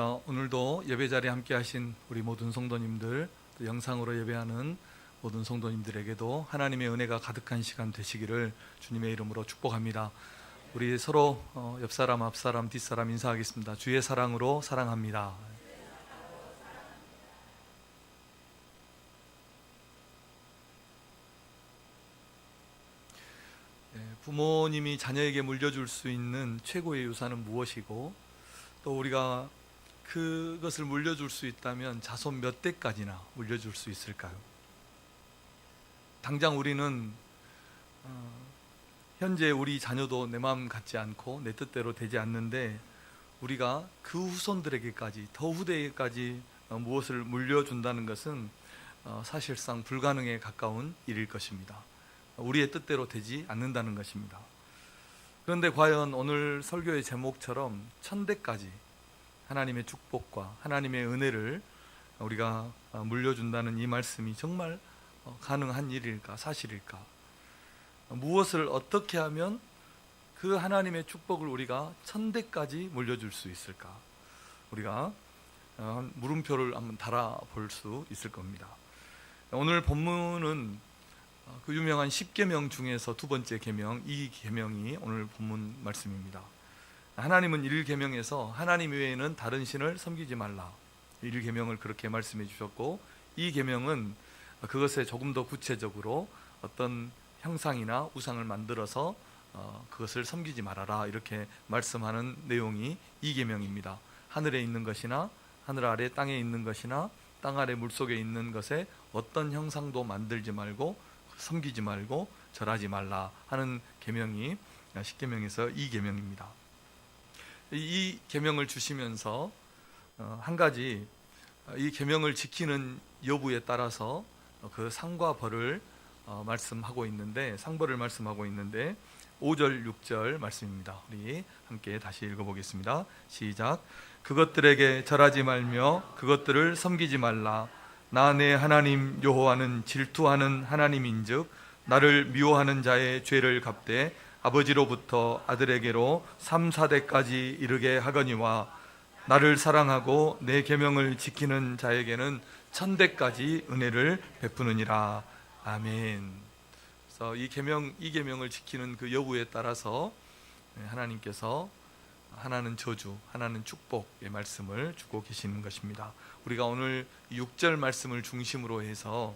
오늘도 예배 자리에 함께 하신 우리 모든 성도님들, 또 영상으로 예배하는 모든 성도님들에게도 하나님의 은혜가 가득한 시간 되시기를 주님의 이름으로 축복합니다. 우리 서로 옆사람, 앞사람, 뒷사람 인사하겠습니다. 주의 사랑으로 사랑합니다. 부모님이 자녀에게 물려줄 수 있는 최고의 유산은 무엇이고, 또 우리가 그것을 물려줄 수 있다면 자손 몇 대까지나 물려줄 수 있을까요? 당장 우리는 현재 우리 자녀도 내 마음 같지 않고 내 뜻대로 되지 않는데, 우리가 그 후손들에게까지, 더 후대에까지 무엇을 물려준다는 것은 사실상 불가능에 가까운 일일 것입니다. 우리의 뜻대로 되지 않는다는 것입니다. 그런데 과연 오늘 설교의 제목처럼 1000대까지 하나님의 축복과 하나님의 은혜를 우리가 물려준다는 이 말씀이 정말 가능한 일일까, 사실일까? 무엇을 어떻게 하면 그 하나님의 축복을 우리가 1000대까지 물려줄 수 있을까? 우리가 물음표를 한번 달아볼 수 있을 겁니다. 오늘 본문은 그 유명한 10계명 중에서 두 번째 계명, 이 계명이 오늘 본문 말씀입니다. 하나님은 1계명에서 하나님 외에는 다른 신을 섬기지 말라, 1계명을 그렇게 말씀해 주셨고, 이 계명은 그것에 조금 더 구체적으로 어떤 형상이나 우상을 만들어서 그것을 섬기지 말아라, 이렇게 말씀하는 내용이 이 계명입니다. 하늘에 있는 것이나 하늘 아래 땅에 있는 것이나 땅 아래 물속에 있는 것에 어떤 형상도 만들지 말고 섬기지 말고 절하지 말라 하는 계명이 10계명에서 이 계명입니다. 이 계명을 주시면서 한 가지, 이 계명을 지키는 여부에 따라서 그 상과 벌을 말씀하고 있는데, 상벌을 말씀하고 있는데 5절 6절 말씀입니다. 우리 함께 다시 읽어보겠습니다. 시작. 그것들에게 절하지 말며 그것들을 섬기지 말라. 나 내 하나님 여호와는 질투하는 하나님인즉 나를 미워하는 자의 죄를 갚되 아버지로부터 아들에게로 3, 4대까지 이르게 하거니와 나를 사랑하고 내 계명을 지키는 자에게는 1000대까지 은혜를 베푸느니라. 아멘. 그래서 이 계명을 지키는 그 여부에 따라서 하나님께서 하나는 저주, 하나는 축복의 말씀을 주고 계시는 것입니다. 우리가 오늘 6절 말씀을 중심으로 해서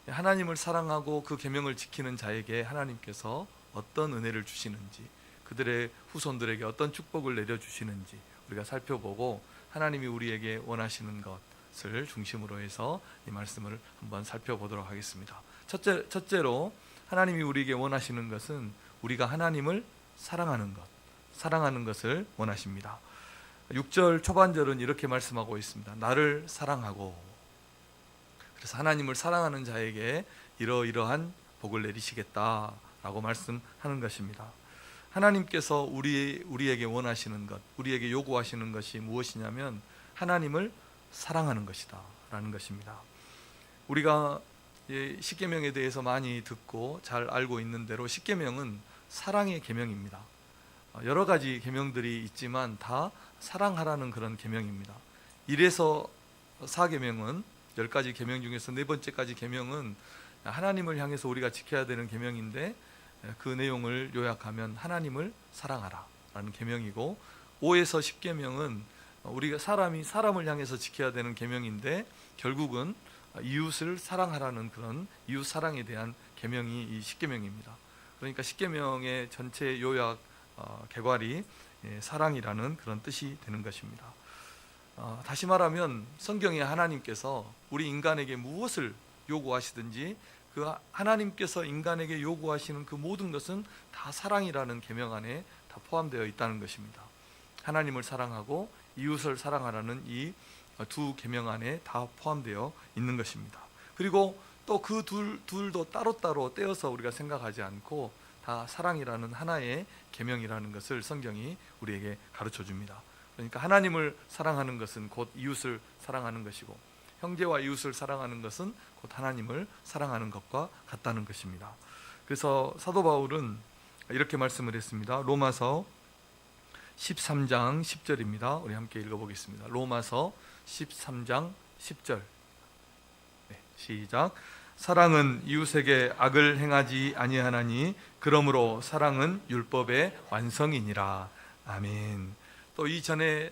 하나님을 사랑하고 그 계명을 지키는 자에게 하나님께서 어떤 은혜를 주시는지, 그들의 후손들에게 어떤 축복을 내려주시는지 우리가 살펴보고, 하나님이 우리에게 원하시는 것을 중심으로 해서 이 말씀을 한번 살펴보도록 하겠습니다. 첫째로 하나님이 우리에게 원하시는 것은 우리가 하나님을 사랑하는 것을 원하십니다. 6절 초반절은 이렇게 말씀하고 있습니다. 나를 사랑하고. 그래서 하나님을 사랑하는 자에게 이러이러한 복을 내리시겠다라고 말씀하는 것입니다. 하나님께서 우리에게 원하시는 것, 우리에게 요구하시는 것이 무엇이냐면 하나님을 사랑하는 것이다 라는 것입니다. 우리가 10계명에 대해서 많이 듣고 잘 알고 있는 대로 10계명은 사랑의 계명입니다. 여러 가지 계명들이 있지만 다 사랑하라는 그런 계명입니다. 1에서 4계명은 10가지 계명 중에서 네 번째까지 계명은 하나님을 향해서 우리가 지켜야 되는 계명인데, 그 내용을 요약하면 하나님을 사랑하라 라는 계명이고, 5에서 10계명은 우리가 사람을 향해서 지켜야 되는 계명인데, 결국은 이웃을 사랑하라는 그런 이웃 사랑에 대한 계명이 이 10계명입니다. 그러니까 10계명의 전체 요약 개괄이 사랑이라는 그런 뜻이 되는 것입니다. 다시 말하면 성경에 하나님께서 우리 인간에게 무엇을 요구하시든지 그 하나님께서 인간에게 요구하시는 그 모든 것은 다 사랑이라는 계명 안에 다 포함되어 있다는 것입니다. 하나님을 사랑하고 이웃을 사랑하라는 이 두 계명 안에 다 포함되어 있는 것입니다. 그리고 또 그 둘도 따로따로 떼어서 우리가 생각하지 않고 다 사랑이라는 하나의 계명이라는 것을 성경이 우리에게 가르쳐 줍니다. 그러니까 하나님을 사랑하는 것은 곧 이웃을 사랑하는 것이고, 형제와 이웃을 사랑하는 것은 곧 하나님을 사랑하는 것과 같다는 것입니다. 그래서 사도 바울은 이렇게 말씀을 했습니다. 로마서 13장 10절입니다. 우리 함께 읽어보겠습니다. 로마서 13장 10절. 네, 시작. 사랑은 이웃에게 악을 행하지 아니하나니 그러므로 사랑은 율법의 완성이니라. 아멘. 또 이전에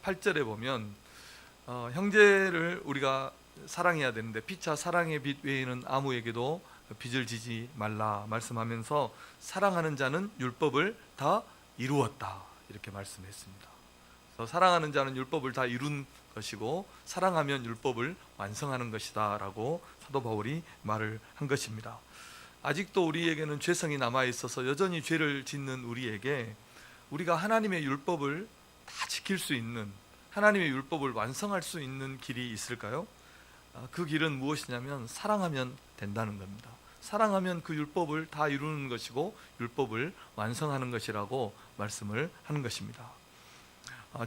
8절에 보면 형제를 우리가 사랑해야 되는데 피차 사랑의 빛 외에는 아무에게도 빚을 지지 말라 말씀하면서 사랑하는 자는 율법을 다 이루었다 이렇게 말씀했습니다. 그래서 사랑하는 자는 율법을 다 이룬 것이고 사랑하면 율법을 완성하는 것이다 라고 사도 바울이 말을 한 것입니다. 아직도 우리에게는 죄성이 남아 있어서 여전히 죄를 짓는 우리에게 우리가 하나님의 율법을 다 지킬 수 있는, 하나님의 율법을 완성할 수 있는 길이 있을까요? 그 길은 무엇이냐면 사랑하면 된다는 겁니다. 사랑하면 그 율법을 다 이루는 것이고 율법을 완성하는 것이라고 말씀을 하는 것입니다.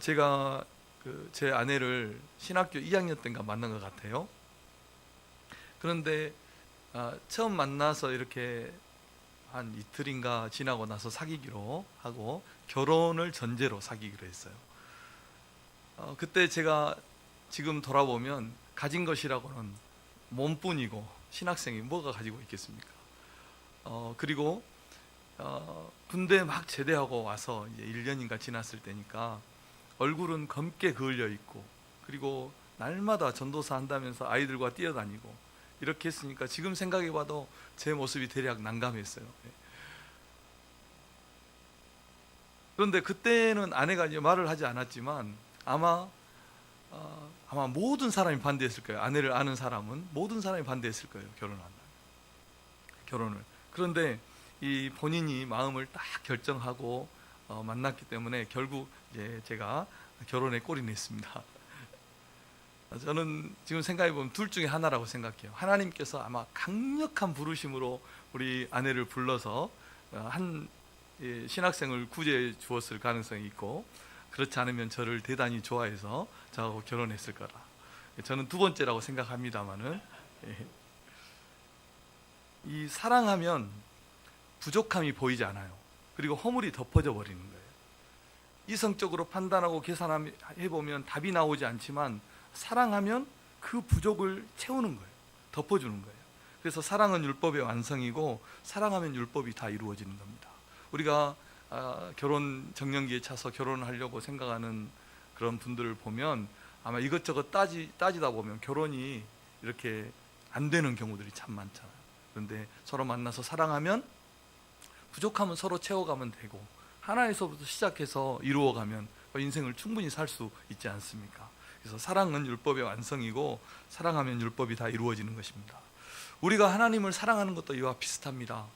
제가 제 아내를 신학교 2학년 때인가 만난 것 같아요. 그런데 처음 만나서 이렇게 한 이틀인가 지나고 나서 사귀기로 하고 결혼을 전제로 사귀기로 했어요. 그때 제가 지금 돌아보면 가진 것이라고는 몸뿐이고 신학생이 뭐가 가지고 있겠습니까? 그리고 군대 막 제대하고 와서 이제 1년인가 지났을 때니까 얼굴은 검게 그을려 있고 그리고 날마다 전도사 한다면서 아이들과 뛰어다니고 이렇게 했으니까 지금 생각해봐도 제 모습이 대략 난감했어요. 그런데 그때는 아내가 이제 말을 하지 않았지만 아마 모든 사람이 반대했을 거예요. 아내를 아는 사람은 모든 사람이 반대했을 거예요. 결혼을. 그런데 이 본인이 마음을 딱 결정하고 만났기 때문에 결국 이제 제가 결혼에 골이 냈습니다. 저는 지금 생각해 보면 둘 중에 하나라고 생각해요. 하나님께서 아마 강력한 부르심으로 우리 아내를 불러서 한 신학생을 구제해 주었을 가능성이 있고, 그렇지 않으면 저를 대단히 좋아해서 저하고 결혼했을 거라. 저는 두 번째라고 생각합니다만은, 이 사랑하면 부족함이 보이지 않아요. 그리고 허물이 덮어져 버리는 거예요. 이성적으로 판단하고 계산해 보면 답이 나오지 않지만 사랑하면 그 부족을 채우는 거예요. 덮어주는 거예요. 그래서 사랑은 율법의 완성이고 사랑하면 율법이 다 이루어지는 겁니다. 우리가 결혼 정년기에 차서 결혼하려고 생각하는 그런 분들을 보면 아마 이것저것 따지다 보면 결혼이 이렇게 안 되는 경우들이 참 많잖아요. 그런데 서로 만나서 사랑하면 부족함은 서로 채워가면 되고 하나에서부터 시작해서 이루어가면 인생을 충분히 살 수 있지 않습니까? 그래서 사랑은 율법의 완성이고 사랑하면 율법이 다 이루어지는 것입니다. 우리가 하나님을 사랑하는 것도 이와 비슷합니다.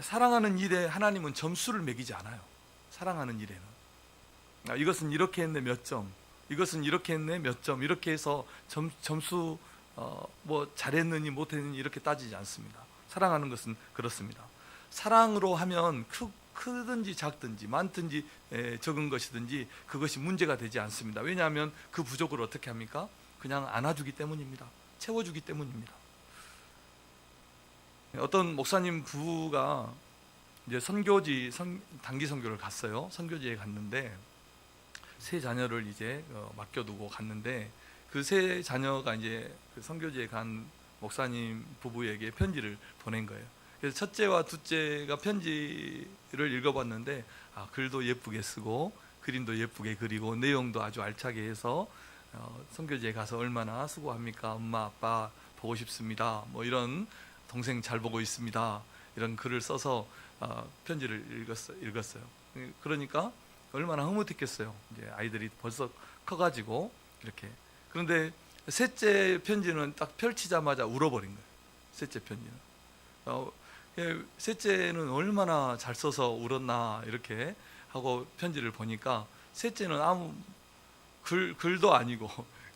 사랑하는 일에 하나님은 점수를 매기지 않아요. 사랑하는 일에는 이것은 이렇게 했네 몇 점, 이것은 이렇게 했네 몇 점, 이렇게 해서 점수 뭐 잘했느니 못했느니 이렇게 따지지 않습니다. 사랑하는 것은 그렇습니다. 사랑으로 하면 크든지 작든지 많든지 적은 것이든지 그것이 문제가 되지 않습니다. 왜냐하면 그 부족을 어떻게 합니까? 그냥 안아주기 때문입니다. 채워주기 때문입니다. 어떤 목사님 부부가 이제 단기 선교를 갔어요. 선교지에 갔는데 세 자녀를 이제 맡겨두고 갔는데 그 세 자녀가 이제 그 선교지에 간 목사님 부부에게 편지를 보낸 거예요. 그래서 첫째와 둘째가 편지를 읽어봤는데 글도 예쁘게 쓰고 그림도 예쁘게 그리고 내용도 아주 알차게 해서 선교지에 가서 얼마나 수고합니까? 엄마 아빠 보고 싶습니다. 뭐 이런 동생 잘 보고 있습니다. 이런 글을 써서 편지를 읽었어요. 그러니까 얼마나 흐뭇했겠어요. 이제 아이들이 벌써 커가지고 이렇게. 그런데 셋째 편지는 딱 펼치자마자 울어버린 거예요. 셋째 편지는. 셋째는 얼마나 잘 써서 울었나 이렇게 하고 편지를 보니까 셋째는 아무 글도 아니고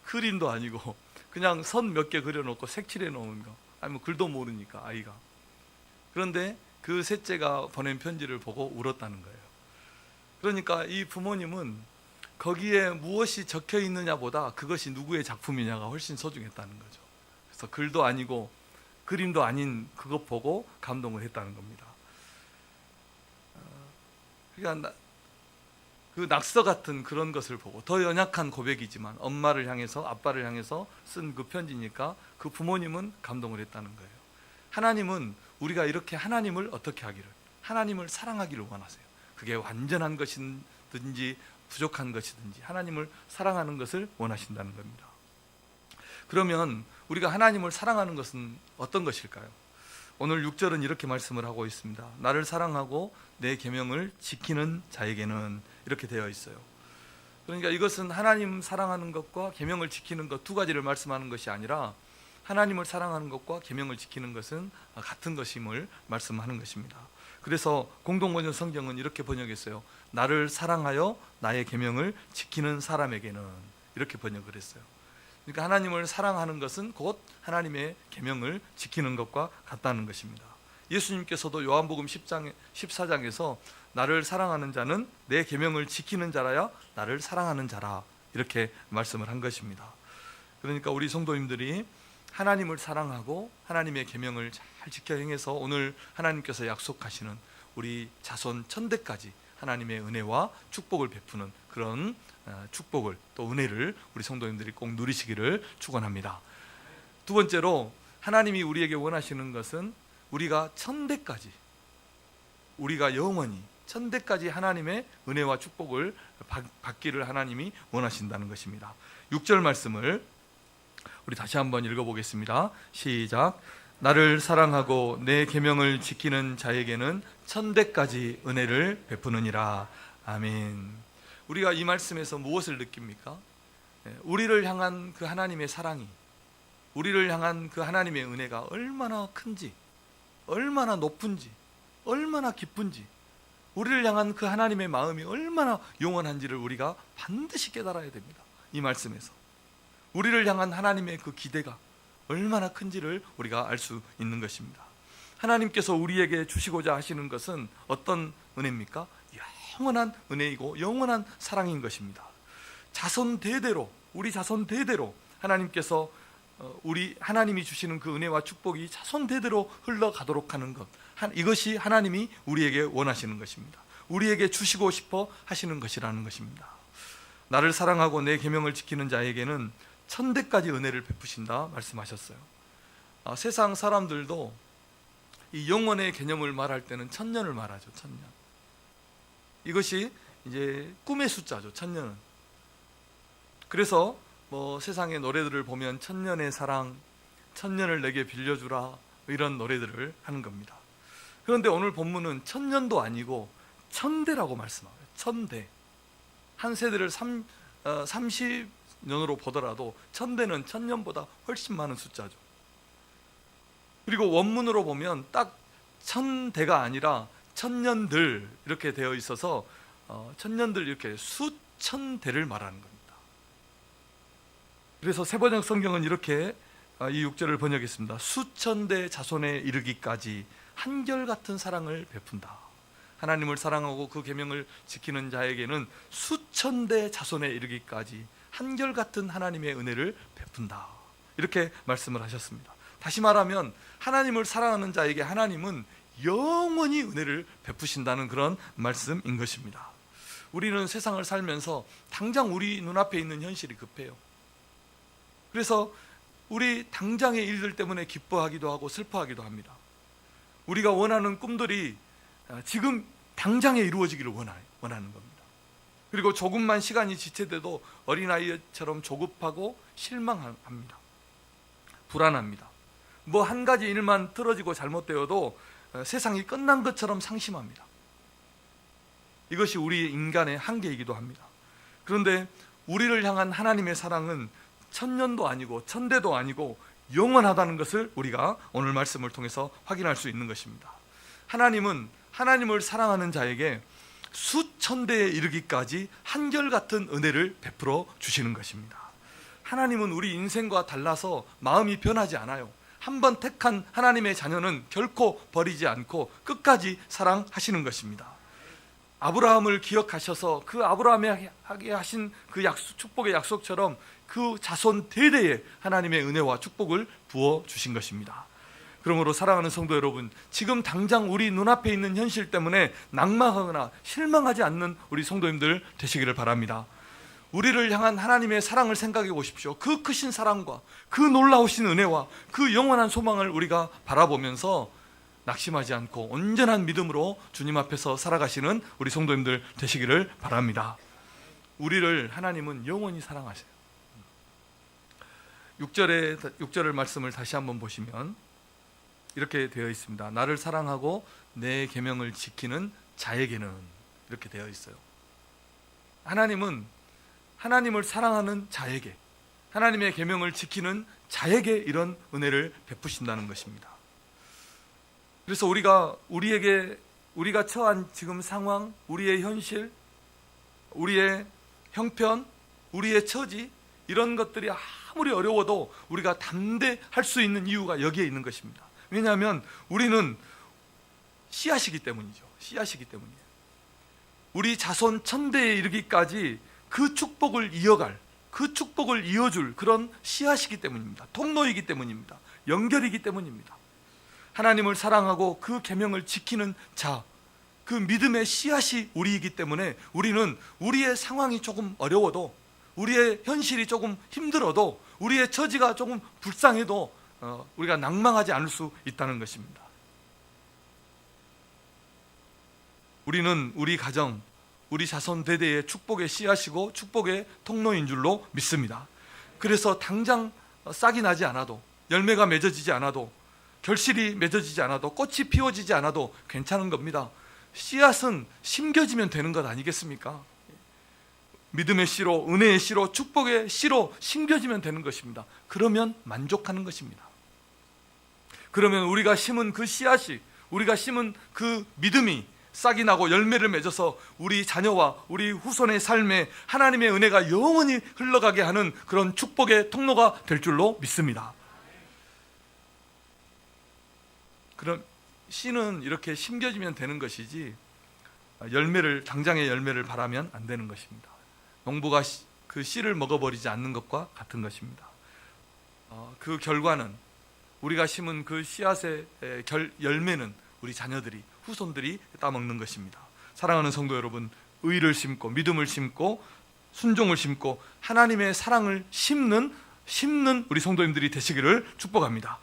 그림도 아니고 그냥 선 몇 개 그려놓고 색칠해 놓은 거, 아니면 글도 모르니까 아이가. 그런데 그 셋째가 보낸 편지를 보고 울었다는 거예요. 그러니까 이 부모님은 거기에 무엇이 적혀 있느냐보다 그것이 누구의 작품이냐가 훨씬 소중했다는 거죠. 그래서 글도 아니고 그림도 아닌 그것 보고 감동을 했다는 겁니다. 그러니까 그 낙서 같은 그런 것을 보고, 더 연약한 고백이지만 엄마를 향해서, 아빠를 향해서 쓴 그 편지니까 그 부모님은 감동을 했다는 거예요. 하나님은 우리가 이렇게 하나님을 어떻게 하기를, 하나님을 사랑하기를 원하세요. 그게 완전한 것이든지 부족한 것이든지 하나님을 사랑하는 것을 원하신다는 겁니다. 그러면 우리가 하나님을 사랑하는 것은 어떤 것일까요? 오늘 6절은 이렇게 말씀을 하고 있습니다. 나를 사랑하고 내 계명을 지키는 자에게는, 이렇게 되어 있어요. 그러니까 이것은 하나님 사랑하는 것과 계명을 지키는 것 두 가지를 말씀하는 것이 아니라, 하나님을 사랑하는 것과 계명을 지키는 것은 같은 것임을 말씀하는 것입니다. 그래서 공동번역 성경은 이렇게 번역했어요. 나를 사랑하여 나의 계명을 지키는 사람에게는, 이렇게 번역을 했어요. 그러니까 하나님을 사랑하는 것은 곧 하나님의 계명을 지키는 것과 같다는 것입니다. 예수님께서도 요한복음 14장에서 나를 사랑하는 자는 내 계명을 지키는 자라야 나를 사랑하는 자라, 이렇게 말씀을 한 것입니다. 그러니까 우리 성도님들이 하나님을 사랑하고 하나님의 계명을 잘 지켜 행해서 오늘 하나님께서 약속하시는 우리 자손 천대까지 하나님의 은혜와 축복을 베푸는 그런 축복을, 또 은혜를 우리 성도님들이 꼭 누리시기를 축원합니다. 두 번째로, 하나님이 우리에게 원하시는 것은 우리가 천대까지, 우리가 영원히 천대까지 하나님의 은혜와 축복을 받기를 하나님이 원하신다는 것입니다. 6절 말씀을 우리 다시 한번 읽어보겠습니다. 시작. 나를 사랑하고 내 계명을 지키는 자에게는 천대까지 은혜를 베푸느니라. 아멘. 우리가 이 말씀에서 무엇을 느낍니까? 우리를 향한 그 하나님의 사랑이, 우리를 향한 그 하나님의 은혜가 얼마나 큰지, 얼마나 높은지, 얼마나 기쁜지, 우리를 향한 그 하나님의 마음이 얼마나 영원한지를 우리가 반드시 깨달아야 됩니다. 이 말씀에서 우리를 향한 하나님의 그 기대가 얼마나 큰지를 우리가 알 수 있는 것입니다. 하나님께서 우리에게 주시고자 하시는 것은 어떤 은혜입니까? 영원한 은혜이고 영원한 사랑인 것입니다. 자손 대대로, 우리 자손 대대로 하나님께서 우리 하나님이 주시는 그 은혜와 축복이 자손 대대로 흘러가도록 하는 것, 이것이 하나님이 우리에게 원하시는 것입니다. 우리에게 주시고 싶어 하시는 것이라는 것입니다. 나를 사랑하고 내 계명을 지키는 자에게는 천대까지 은혜를 베푸신다 말씀하셨어요. 세상 사람들도 이 영원의 개념을 말할 때는 천년을 말하죠. 천년. 이것이 이제 꿈의 숫자죠. 천년은. 그래서 세상의 노래들을 보면 천년의 사랑, 천년을 내게 빌려주라, 이런 노래들을 하는 겁니다. 그런데 오늘 본문은 천년도 아니고 천대라고 말씀하고요. 천대. 한 세대를 30년으로 보더라도 천대는 천년보다 훨씬 많은 숫자죠. 그리고 원문으로 보면 딱 천대가 아니라 천년들 이렇게 되어 있어서 천년들 이렇게 수천 대를 말하는 겁니다. 그래서 세번역 성경은 이렇게 이 6절을 번역했습니다. 수천 대 자손에 이르기까지 한결같은 사랑을 베푼다. 하나님을 사랑하고 그 계명을 지키는 자에게는 수천 대 자손에 이르기까지 한결같은 하나님의 은혜를 베푼다. 이렇게 말씀을 하셨습니다. 다시 말하면 하나님을 사랑하는 자에게 하나님은 영원히 은혜를 베푸신다는 그런 말씀인 것입니다. 우리는 세상을 살면서 당장 우리 눈앞에 있는 현실이 급해요. 그래서 우리 당장의 일들 때문에 기뻐하기도 하고 슬퍼하기도 합니다. 우리가 원하는 꿈들이 지금 당장에 이루어지기를 원하는 겁니다. 그리고 조금만 시간이 지체돼도 어린아이처럼 조급하고 실망합니다. 불안합니다. 한 가지 일만 틀어지고 잘못되어도 세상이 끝난 것처럼 상심합니다. 이것이 우리 인간의 한계이기도 합니다. 그런데 우리를 향한 하나님의 사랑은 천년도 아니고 천대도 아니고 영원하다는 것을 우리가 오늘 말씀을 통해서 확인할 수 있는 것입니다. 하나님은 하나님을 사랑하는 자에게 수천대에 이르기까지 한결같은 은혜를 베풀어 주시는 것입니다. 하나님은 우리 인생과 달라서 마음이 변하지 않아요. 한번 택한 하나님의 자녀는 결코 버리지 않고 끝까지 사랑하시는 것입니다. 아브라함을 기억하셔서 그 아브라함에게 하신 그 축복의 약속처럼 그 자손 대대에 하나님의 은혜와 축복을 부어 주신 것입니다. 그러므로 사랑하는 성도 여러분, 지금 당장 우리 눈앞에 있는 현실 때문에 낙망하거나 실망하지 않는 우리 성도님들 되시기를 바랍니다. 우리를 향한 하나님의 사랑을 생각해 보십시오. 그 크신 사랑과 그 놀라우신 은혜와 그 영원한 소망을 우리가 바라보면서 낙심하지 않고 온전한 믿음으로 주님 앞에서 살아가시는 우리 성도님들 되시기를 바랍니다. 우리를 하나님은 영원히 사랑하세요. 6절의 말씀을 다시 한번 보시면 이렇게 되어 있습니다. 나를 사랑하고 내 계명을 지키는 자에게는, 이렇게 되어 있어요. 하나님은 하나님을 사랑하는 자에게, 하나님의 계명을 지키는 자에게 이런 은혜를 베푸신다는 것입니다. 그래서 우리가 처한 지금 상황, 우리의 현실, 우리의 형편, 우리의 처지, 이런 것들이 아무리 어려워도 우리가 담대할 수 있는 이유가 여기에 있는 것입니다. 왜냐하면 우리는 씨앗이기 때문이죠. 씨앗이기 때문이에요. 우리 자손 천대에 이르기까지 그 축복을 이어갈, 그 축복을 이어줄 그런 씨앗이기 때문입니다. 통로이기 때문입니다. 연결이기 때문입니다. 하나님을 사랑하고 그 계명을 지키는 자, 그 믿음의 씨앗이 우리이기 때문에 우리는 우리의 상황이 조금 어려워도, 우리의 현실이 조금 힘들어도, 우리의 처지가 조금 불쌍해도 우리가 낭망하지 않을 수 있다는 것입니다. 우리는 우리 가정, 우리 자손 대대의 축복의 씨앗이고 축복의 통로인 줄로 믿습니다. 그래서 당장 싹이 나지 않아도, 열매가 맺어지지 않아도, 결실이 맺어지지 않아도, 꽃이 피워지지 않아도 괜찮은 겁니다. 씨앗은 심겨지면 되는 것 아니겠습니까? 믿음의 씨로, 은혜의 씨로, 축복의 씨로 심겨지면 되는 것입니다. 그러면 만족하는 것입니다. 그러면 우리가 심은 그 씨앗이, 우리가 심은 그 믿음이 싹이 나고 열매를 맺어서 우리 자녀와 우리 후손의 삶에 하나님의 은혜가 영원히 흘러가게 하는 그런 축복의 통로가 될 줄로 믿습니다. 그럼 씨는 이렇게 심겨지면 되는 것이지 당장의 열매를 바라면 안 되는 것입니다. 농부가 그 씨를 먹어버리지 않는 것과 같은 것입니다. 그 결과는, 우리가 심은 그 씨앗의 열매는 우리 자녀들이, 후손들이 따먹는 것입니다. 사랑하는 성도 여러분, 의를 심고 믿음을 심고 순종을 심고 하나님의 사랑을 심는 우리 성도님들이 되시기를 축복합니다.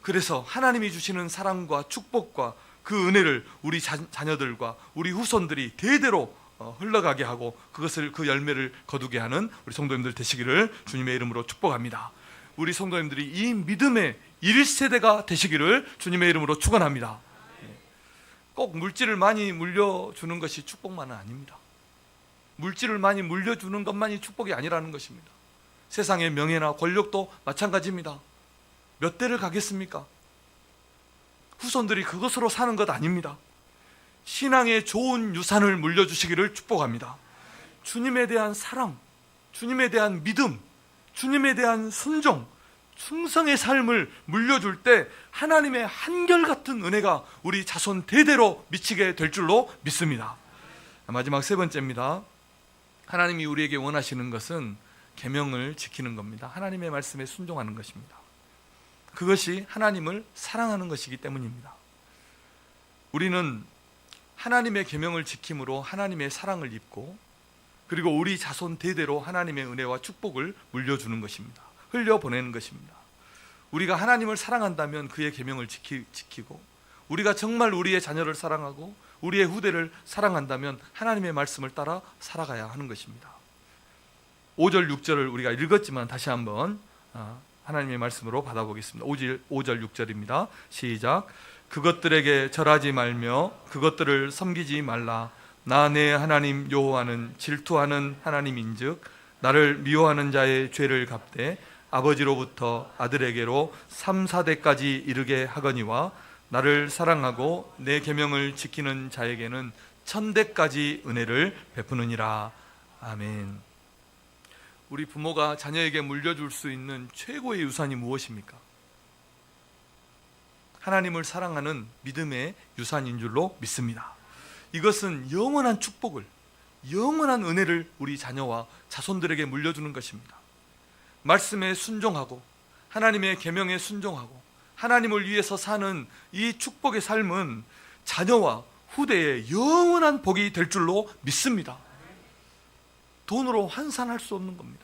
그래서 하나님이 주시는 사랑과 축복과 그 은혜를 우리 자녀들과 우리 후손들이 대대로 흘러가게 하고 그것을, 그 열매를 거두게 하는 우리 성도님들 되시기를 주님의 이름으로 축복합니다. 우리 성도님들이 이 믿음의 1세대가 되시기를 주님의 이름으로 축원합니다. 꼭 물질을 많이 물려주는 것이 축복만은 아닙니다. 물질을 많이 물려주는 것만이 축복이 아니라는 것입니다. 세상의 명예나 권력도 마찬가지입니다. 몇 대를 가겠습니까? 후손들이 그것으로 사는 것 아닙니다. 신앙의 좋은 유산을 물려주시기를 축복합니다. 주님에 대한 사랑, 주님에 대한 믿음, 주님에 대한 순종, 충성의 삶을 물려줄 때 하나님의 한결같은 은혜가 우리 자손 대대로 미치게 될 줄로 믿습니다. 마지막 세 번째입니다. 하나님이 우리에게 원하시는 것은 계명을 지키는 겁니다. 하나님의 말씀에 순종하는 것입니다. 그것이 하나님을 사랑하는 것이기 때문입니다. 우리는 하나님의 계명을 지킴으로 하나님의 사랑을 입고, 그리고 우리 자손 대대로 하나님의 은혜와 축복을 물려주는 것입니다. 흘려보내는 것입니다. 우리가 하나님을 사랑한다면 그의 계명을 지키고, 우리가 정말 우리의 자녀를 사랑하고 우리의 후대를 사랑한다면 하나님의 말씀을 따라 살아가야 하는 것입니다. 5절 6절을 우리가 읽었지만 다시 한번 하나님의 말씀으로 받아보겠습니다. 5절 6절입니다. 시작. 그것들에게 절하지 말며 그것들을 섬기지 말라. 나 내 하나님 여호와는 질투하는 하나님인즉 나를 미워하는 자의 죄를 갚되 아버지로부터 아들에게로 3, 4대까지 이르게 하거니와 나를 사랑하고 내 계명을 지키는 자에게는 1000대까지 은혜를 베푸느니라. 아멘. 우리 부모가 자녀에게 물려줄 수 있는 최고의 유산이 무엇입니까? 하나님을 사랑하는 믿음의 유산인 줄로 믿습니다. 이것은 영원한 축복을, 영원한 은혜를 우리 자녀와 자손들에게 물려주는 것입니다. 말씀에 순종하고 하나님의 계명에 순종하고 하나님을 위해서 사는 이 축복의 삶은 자녀와 후대에 영원한 복이 될 줄로 믿습니다. 돈으로 환산할 수 없는 겁니다.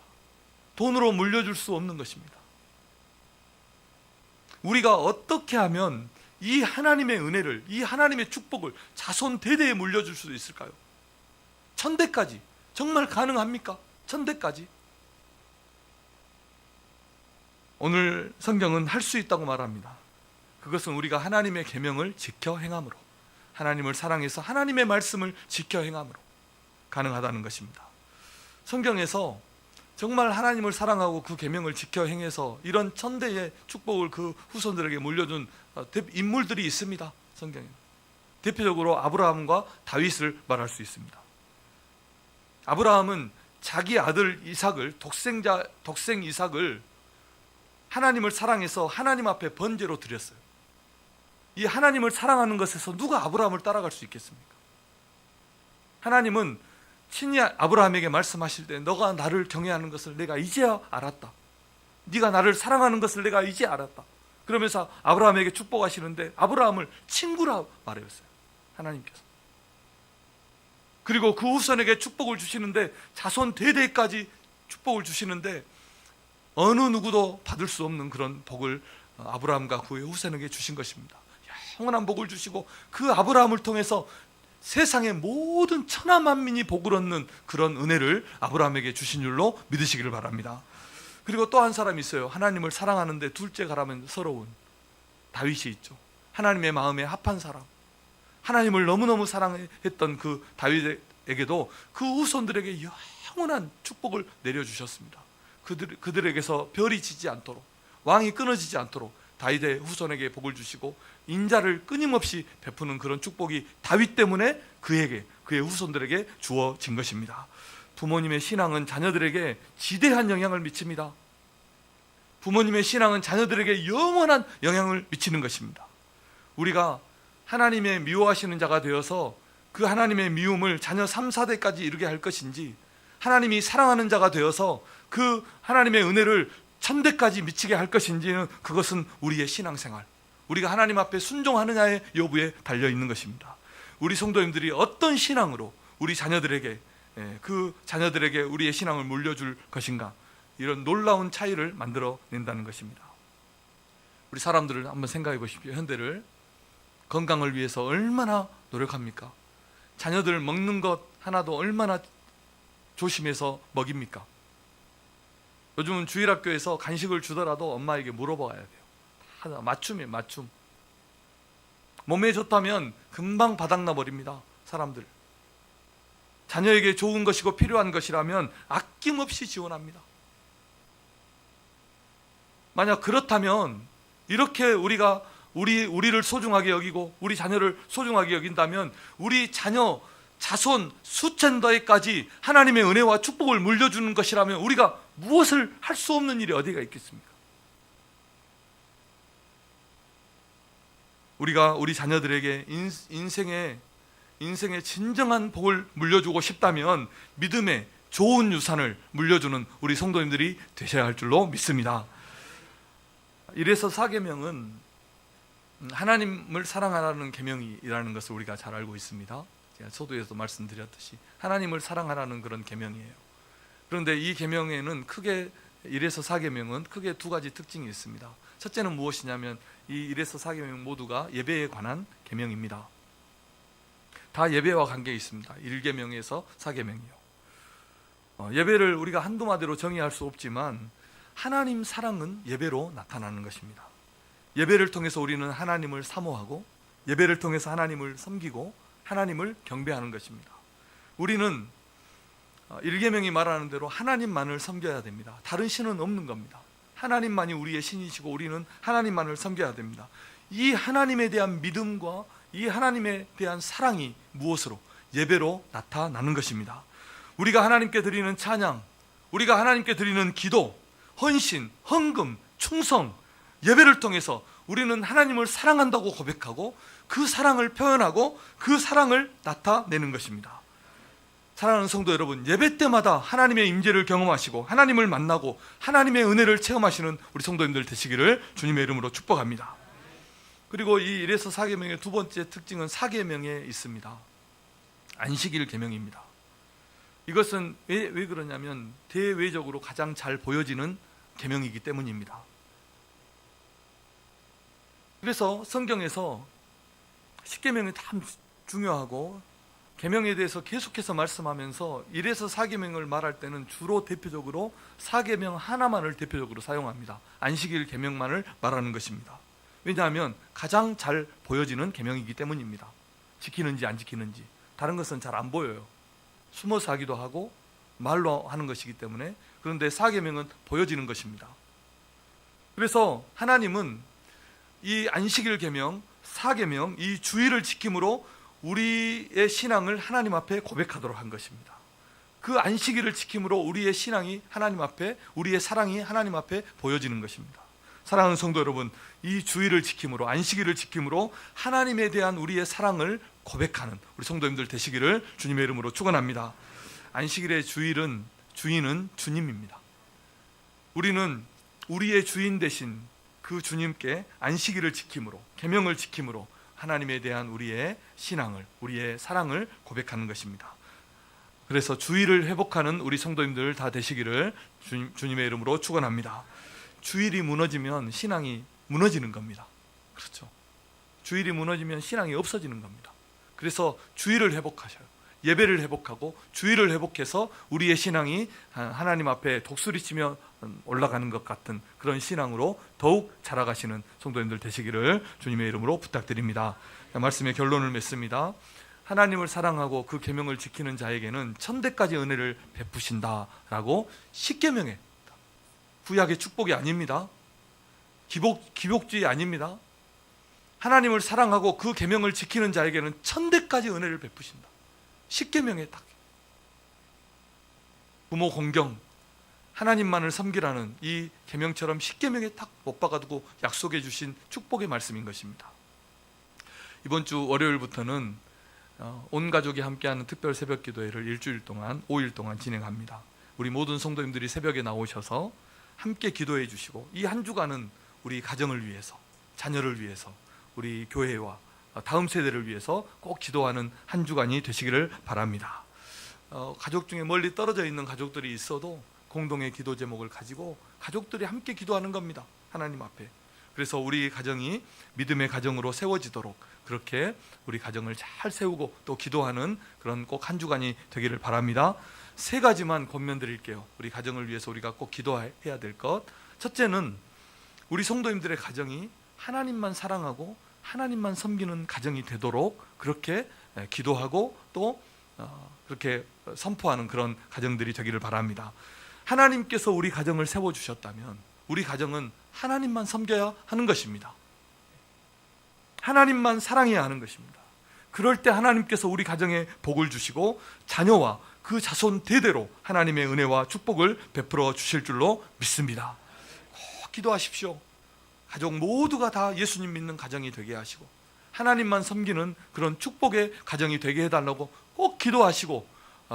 돈으로 물려줄 수 없는 것입니다. 우리가 어떻게 하면 이 하나님의 은혜를, 이 하나님의 축복을 자손 대대에 물려줄 수 있을까요? 천대까지 정말 가능합니까? 천대까지? 오늘 성경은 할 수 있다고 말합니다. 그것은 우리가 하나님의 계명을 지켜 행함으로, 하나님을 사랑해서 하나님의 말씀을 지켜 행함으로 가능하다는 것입니다. 성경에서 정말 하나님을 사랑하고 그 계명을 지켜 행해서 이런 천대의 축복을 그 후손들에게 물려준 인물들이 있습니다. 성경에 대표적으로 아브라함과 다윗을 말할 수 있습니다. 아브라함은 자기 아들 이삭을, 독생 이삭을 하나님을 사랑해서 하나님 앞에 번제로 드렸어요. 이 하나님을 사랑하는 것에서 누가 아브라함을 따라갈 수 있겠습니까? 하나님은 친히 아브라함에게 말씀하실 때 너가 나를 경외하는 것을 내가 이제야 알았다. 네가 나를 사랑하는 것을 내가 이제 알았다. 그러면서 아브라함에게 축복하시는데 아브라함을 친구라 말했어요. 하나님께서. 그리고 그 후손에게 축복을 주시는데 자손 대대까지 축복을 주시는데 어느 누구도 받을 수 없는 그런 복을 아브라함과 그의 후손에게 주신 것입니다. 영원한 복을 주시고 그 아브라함을 통해서 세상의 모든 천하 만민이 복을 얻는 그런 은혜를 아브라함에게 주신 줄로 믿으시기를 바랍니다. 그리고 또 한 사람이 있어요. 하나님을 사랑하는데 둘째 가라면 서러운 다윗이 있죠. 하나님의 마음에 합한 사람, 하나님을 너무너무 사랑했던 그 다윗에게도 그 후손들에게 영원한 축복을 내려주셨습니다. 그들에게서 별이 지지 않도록, 왕이 끊어지지 않도록 다윗의 후손에게 복을 주시고 인자를 끊임없이 베푸는 그런 축복이 다윗 때문에 그에게, 그의 후손들에게 주어진 것입니다. 부모님의 신앙은 자녀들에게 지대한 영향을 미칩니다. 부모님의 신앙은 자녀들에게 영원한 영향을 미치는 것입니다. 우리가 하나님의 미워하시는 자가 되어서 그 하나님의 미움을 자녀 3, 4대까지 이루게 할 것인지, 하나님이 사랑하는 자가 되어서 그 하나님의 은혜를 천대까지 미치게 할 것인지는 그것은 우리의 신앙생활, 우리가 하나님 앞에 순종하느냐의 여부에 달려있는 것입니다. 우리 성도님들이 어떤 신앙으로 우리 자녀들에게, 그 자녀들에게 우리의 신앙을 물려줄 것인가, 이런 놀라운 차이를 만들어낸다는 것입니다. 우리 사람들을 한번 생각해 보십시오. 현대를 건강을 위해서 얼마나 노력합니까? 자녀들 먹는 것 하나도 얼마나 조심해서 먹입니까? 요즘은 주일학교에서 간식을 주더라도 엄마에게 물어봐야 돼요. 하나 맞춤이에요, 맞춤. 몸에 좋다면 금방 바닥나 버립니다, 사람들. 자녀에게 좋은 것이고 필요한 것이라면 아낌없이 지원합니다. 만약 그렇다면, 이렇게 우리를 소중하게 여기고 우리 자녀를 소중하게 여긴다면 우리 자녀, 자손 수천代까지 하나님의 은혜와 축복을 물려주는 것이라면 우리가 무엇을 할 수 없는 일이 어디가 있겠습니까? 우리가 우리 자녀들에게 인생의 진정한 복을 물려주고 싶다면 믿음의 좋은 유산을 물려주는 우리 성도님들이 되셔야 할 줄로 믿습니다. 이래서 사계명은 하나님을 사랑하라는 계명이라는 것을 우리가 잘 알고 있습니다. 제가 서두에서 말씀드렸듯이 하나님을 사랑하라는 그런 계명이에요. 그런데 이 계명에는 크게, 1에서 4계명은 크게 두 가지 특징이 있습니다. 첫째는 무엇이냐면 이 1에서 4계명 모두가 예배에 관한 계명입니다. 다 예배와 관계 있습니다. 1계명에서 4계명이요. 예배를 우리가 한두 마디로 정의할 수 없지만 하나님 사랑은 예배로 나타나는 것입니다. 예배를 통해서 우리는 하나님을 사모하고, 예배를 통해서 하나님을 섬기고 하나님을 경배하는 것입니다. 우리는 1계명이 말하는 대로 하나님만을 섬겨야 됩니다. 다른 신은 없는 겁니다. 하나님만이 우리의 신이시고 우리는 하나님만을 섬겨야 됩니다. 이 하나님에 대한 믿음과 이 하나님에 대한 사랑이 무엇으로? 예배로 나타나는 것입니다. 우리가 하나님께 드리는 찬양, 우리가 하나님께 드리는 기도, 헌신, 헌금, 충성, 예배를 통해서 우리는 하나님을 사랑한다고 고백하고 그 사랑을 표현하고 그 사랑을 나타내는 것입니다. 사랑하는 성도 여러분, 예배 때마다 하나님의 임재를 경험하시고 하나님을 만나고 하나님의 은혜를 체험하시는 우리 성도님들 되시기를 주님의 이름으로 축복합니다. 그리고 이 일에서 사계명의 두 번째 특징은 사계명에 있습니다. 안식일 계명입니다. 이것은 왜 그러냐면 대외적으로 가장 잘 보여지는 계명이기 때문입니다. 그래서 성경에서 십계명이 참 중요하고 계명에 대해서 계속해서 말씀하면서 1에서 4계명을 말할 때는 주로 대표적으로 4계명 하나만을 대표적으로 사용합니다. 안식일 계명만을 말하는 것입니다. 왜냐하면 가장 잘 보여지는 계명이기 때문입니다. 지키는지 안 지키는지 다른 것은 잘 안 보여요. 숨어서 하기도 하고 말로 하는 것이기 때문에. 그런데 4계명은 보여지는 것입니다. 그래서 하나님은 이 안식일 계명, 4계명, 이 주의를 지킴으로 우리의 신앙을 하나님 앞에 고백하도록 한 것입니다. 그 안식일을 지킴으로 우리의 신앙이 하나님 앞에, 우리의 사랑이 하나님 앞에 보여지는 것입니다. 사랑하는 성도 여러분, 이 주의를 지킴으로, 안식일을 지킴으로 하나님에 대한 우리의 사랑을 고백하는 우리 성도님들 되시기를 주님의 이름으로 축원합니다. 안식일의 주인은 주님입니다. 우리는 우리의 주인 되신 그 주님께 안식일을 지킴으로, 계명을 지킴으로 하나님에 대한 우리의 신앙을, 우리의 사랑을 고백하는 것입니다. 그래서 주일을 회복하는 우리 성도님들 다 되시기를 주님의 이름으로 축원합니다. 주일이 무너지면 신앙이 무너지는 겁니다. 그렇죠? 주일이 무너지면 신앙이 없어지는 겁니다. 그래서 주일을 회복하셔요. 예배를 회복하고 주일을 회복해서 우리의 신앙이 하나님 앞에 독수리치며 올라가는 것 같은 그런 신앙으로 더욱 자라가시는 성도님들 되시기를 주님의 이름으로 부탁드립니다. 말씀의 결론을 맺습니다. 하나님을 사랑하고 그 계명을 지키는 자에게는 천대까지 은혜를 베푸신다라고 십계명에, 구약의 축복이 아닙니다. 기복주의 아닙니다. 하나님을 사랑하고 그 계명을 지키는 자에게는 천대까지 은혜를 베푸신다. 십계명에 딱 부모 공경, 하나님만을 섬기라는 이 계명처럼 십계명에 딱 못 박아두고 약속해 주신 축복의 말씀인 것입니다. 이번 주 월요일부터는 온 가족이 함께하는 특별 새벽 기도회를 일주일 동안 5일 동안 진행합니다. 우리 모든 성도님들이 새벽에 나오셔서 함께 기도해 주시고, 이 한 주간은 우리 가정을 위해서, 자녀를 위해서, 우리 교회와 다음 세대를 위해서 꼭 기도하는 한 주간이 되시기를 바랍니다. 가족 중에 멀리 떨어져 있는 가족들이 있어도 공동의 기도 제목을 가지고 가족들이 함께 기도하는 겁니다. 하나님 앞에. 그래서 우리 가정이 믿음의 가정으로 세워지도록 그렇게 우리 가정을 잘 세우고 또 기도하는 그런 꼭 한 주간이 되기를 바랍니다. 3가지만 권면드릴게요. 우리 가정을 위해서 우리가 꼭 기도해야 될 것. 첫째는 우리 성도님들의 가정이 하나님만 사랑하고 하나님만 섬기는 가정이 되도록 그렇게 기도하고 또 그렇게 선포하는 그런 가정들이 되기를 바랍니다. 하나님께서 우리 가정을 세워주셨다면 우리 가정은 하나님만 섬겨야 하는 것입니다. 하나님만 사랑해야 하는 것입니다. 그럴 때 하나님께서 우리 가정에 복을 주시고 자녀와 그 자손 대대로 하나님의 은혜와 축복을 베풀어 주실 줄로 믿습니다. 꼭 기도하십시오. 가족 모두가 다 예수님 믿는 가정이 되게 하시고 하나님만 섬기는 그런 축복의 가정이 되게 해달라고 꼭 기도하시고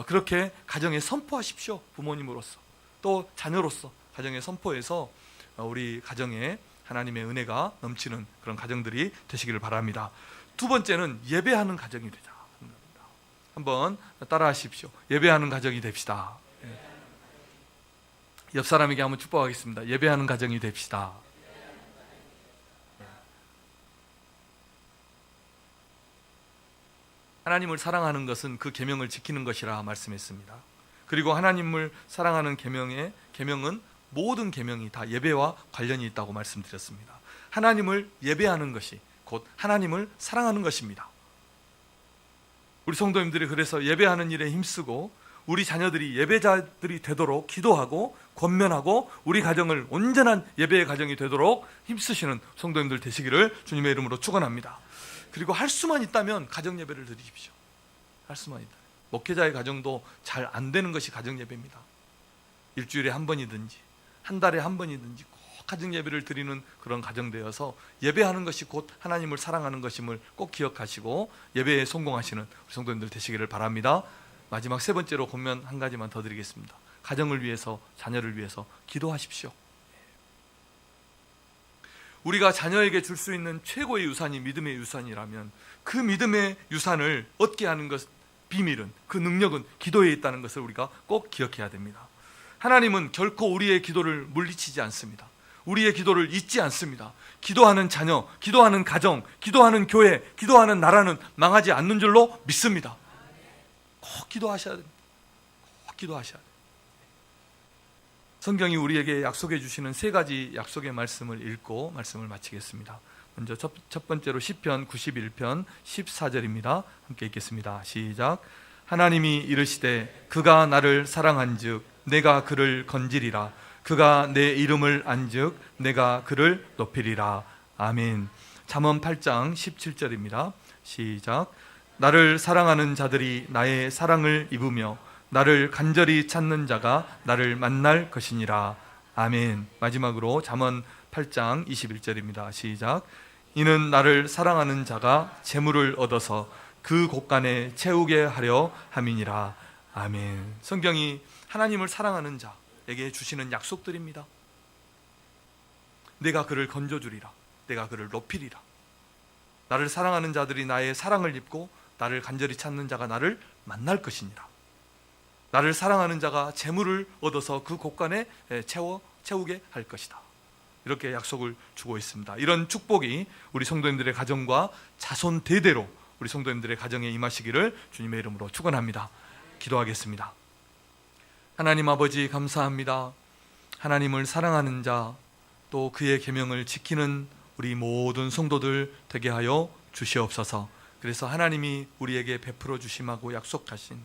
그렇게 가정에 선포하십시오. 부모님으로서 또 자녀로서 가정에 선포해서 우리 가정에 하나님의 은혜가 넘치는 그런 가정들이 되시기를 바랍니다. 두 번째는 예배하는 가정이 되자. 한번 따라 하십시오. 예배하는 가정이 됩시다. 옆 사람에게 한번 축복하겠습니다. 예배하는 가정이 됩시다. 하나님을 사랑하는 것은 그 계명을 지키는 것이라 말씀했습니다. 그리고 하나님을 사랑하는 계명은 모든 계명이 다 예배와 관련이 있다고 말씀드렸습니다. 하나님을 예배하는 것이 곧 하나님을 사랑하는 것입니다. 우리 성도님들이 그래서 예배하는 일에 힘쓰고 우리 자녀들이 예배자들이 되도록 기도하고 권면하고 우리 가정을 온전한 예배의 가정이 되도록 힘쓰시는 성도님들 되시기를 주님의 이름으로 축원합니다. 그리고 할 수만 있다면 가정 예배를 드리십시오. 할 수만 있다. 목회자의 가정도 잘 안 되는 것이 가정 예배입니다. 일주일에 한 번이든지 한 달에 한 번이든지 꼭 가정 예배를 드리는 그런 가정 되어서 예배하는 것이 곧 하나님을 사랑하는 것임을 꼭 기억하시고 예배에 성공하시는 우리 성도님들 되시기를 바랍니다. 마지막 3번째로 권면 한 가지만 더 드리겠습니다. 가정을 위해서, 자녀를 위해서 기도하십시오. 우리가 자녀에게 줄 수 있는 최고의 유산이 믿음의 유산이라면 그 믿음의 유산을 얻게 하는 것, 비밀은, 그 능력은 기도에 있다는 것을 우리가 꼭 기억해야 됩니다. 하나님은 결코 우리의 기도를 물리치지 않습니다. 우리의 기도를 잊지 않습니다. 기도하는 자녀, 기도하는 가정, 기도하는 교회, 기도하는 나라는 망하지 않는 줄로 믿습니다. 꼭 기도하셔야 됩니다. 꼭 기도하셔야 돼요. 성경이 우리에게 약속해 주시는 세 가지 약속의 말씀을 읽고 말씀을 마치겠습니다. 먼저 첫 번째로 시편 91편 14절입니다. 함께 읽겠습니다. 시작. 하나님이 이르시되 그가 나를 사랑한즉 내가 그를 건지리라. 그가 내 이름을 안즉 내가 그를 높이리라. 아멘. 잠언 8장 17절입니다. 시작. 나를 사랑하는 자들이 나의 사랑을 입으며 나를 간절히 찾는 자가 나를 만날 것이니라. 아멘. 마지막으로 잠언 8장 21절입니다. 시작. 이는 나를 사랑하는 자가 재물을 얻어서 그 곳간에 채우게 하려 함이니라. 아멘. 성경이 하나님을 사랑하는 자에게 주시는 약속들입니다. 내가 그를 건져주리라. 내가 그를 높이리라. 나를 사랑하는 자들이 나의 사랑을 입고 나를 간절히 찾는 자가 나를 만날 것이니라. 나를 사랑하는 자가 재물을 얻어서 그 곳간에 채우게 할 것이다. 이렇게 약속을 주고 있습니다. 이런 축복이 우리 성도님들의 가정과 자손 대대로 우리 성도님들의 가정에 임하시기를 주님의 이름으로 축원합니다. 기도하겠습니다. 하나님 아버지 감사합니다. 하나님을 사랑하는 자, 또 그의 계명을 지키는 우리 모든 성도들 되게 하여 주시옵소서. 그래서 하나님이 우리에게 베풀어 주심하고 약속하신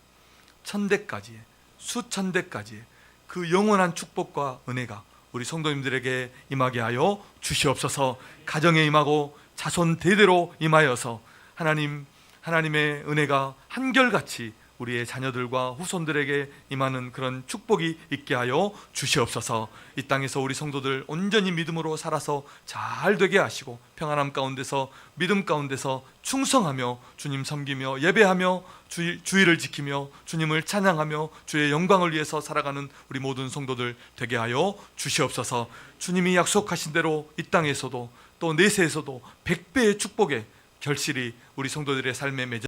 천대까지의, 수천대까지의 그 영원한 축복과 은혜가 우리 성도님들에게 임하게 하여 주시옵소서. 가정에 임하고 자손 대대로 임하여서 하나님의 은혜가 한결같이 우리의 자녀들과 후손들에게 임하는 그런 축복이 있게 하여 주시옵소서. 이 땅에서 우리 성도들 온전히 믿음으로 살아서 잘 되게 하시고 평안함 가운데서, 믿음 가운데서 충성하며 주님 섬기며 예배하며 주의를 지키며 주님을 찬양하며 주의 영광을 위해서 살아가는 우리 모든 성도들 되게 하여 주시옵소서. 주님이 약속하신 대로 이 땅에서도 또 내세에서도 100배의 축복의 결실이 우리 성도들의 삶에 맺어